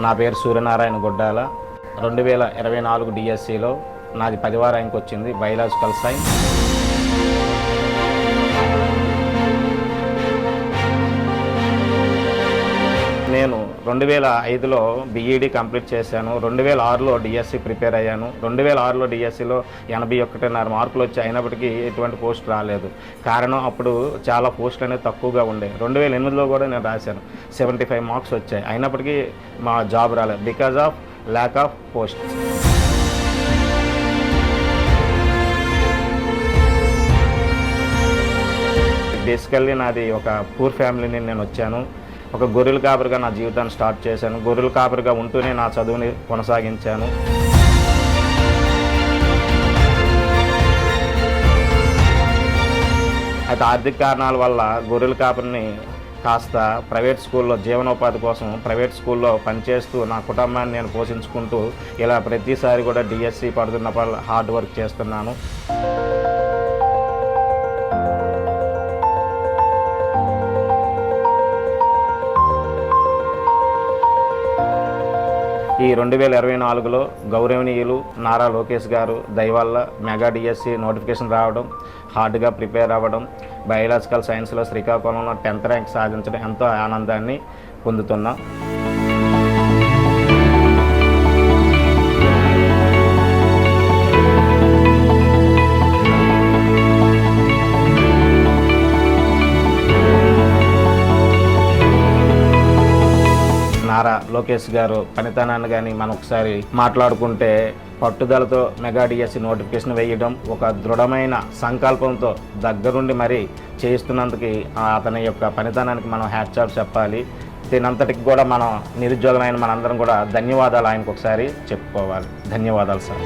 నా పేరు సూర్యనారాయణ గొడ్డాల. 2024 డిఎస్సిలో నాది 10వ ర్యాంక్ వచ్చింది, బయాలజికల్ సైన్స్. నేను 2005లో బీఈడీ కంప్లీట్ చేశాను. 2006లో డిఎస్సి ప్రిపేర్ అయ్యాను. 2006లో డిఎస్సిలో 81.5 మార్కులు వచ్చి అయినప్పటికీ ఎటువంటి పోస్ట్ రాలేదు. కారణం అప్పుడు చాలా పోస్టులు అనేది తక్కువగా ఉండే. 2008లో కూడా నేను రాశాను, 75 మార్క్స్ వచ్చాయి, అయినప్పటికీ మా జాబ్ రాలేదు because of lack of post. Basically నాది ఒక పూర్ ఫ్యామిలీని నేను వచ్చాను. ఒక గొర్రెల కాపరిగా నా జీవితాన్ని స్టార్ట్ చేశాను. గొర్రెల కాపరిగా ఉంటూనే నా చదువుని కొనసాగించాను. అయితే ఆర్థిక కారణాల వల్ల గొర్రెల కాపరిని కాస్త ప్రైవేట్ స్కూల్లో జీవనోపాధి కోసం ప్రైవేట్ స్కూల్లో పనిచేస్తూ నా కుటుంబాన్ని నేను పోషించుకుంటూ ఇలా ప్రతిసారి కూడా డిఎస్సి పడుతున్నప్పుడు హార్డ్ వర్క్ చేస్తున్నాను. ఈ 2024లో గౌరవనీయులు నారా లోకేష్ గారు దయ వల్ల మెగా డిఎస్సి నోటిఫికేషన్ రావడం, హార్డ్గా ప్రిపేర్ అవ్వడం, బయాలజికల్ సైన్స్లో శ్రీకాకుళంలో 10th ర్యాంక్ సాధించడం ఎంతో ఆనందాన్ని పొందుతున్నాం. నారా లోకేష్ గారు పనితనాన్ని కానీ మనం ఒకసారి మాట్లాడుకుంటే, పట్టుదలతో మెగా డిఎస్సి నోటిఫికేషన్ వేయడం, ఒక దృఢమైన సంకల్పంతో దగ్గరుండి మరీ చేయిస్తున్నందుకు అతని యొక్క పనితనానికి మనం హ్యాట్స్ ఆఫ్ చెప్పాలి. దీనంతటికి కూడా మనం నిరుద్యోగులైన మనందరం కూడా ధన్యవాదాలు ఆయనకు ఒకసారి చెప్పుకోవాలి. ధన్యవాదాలు సార్.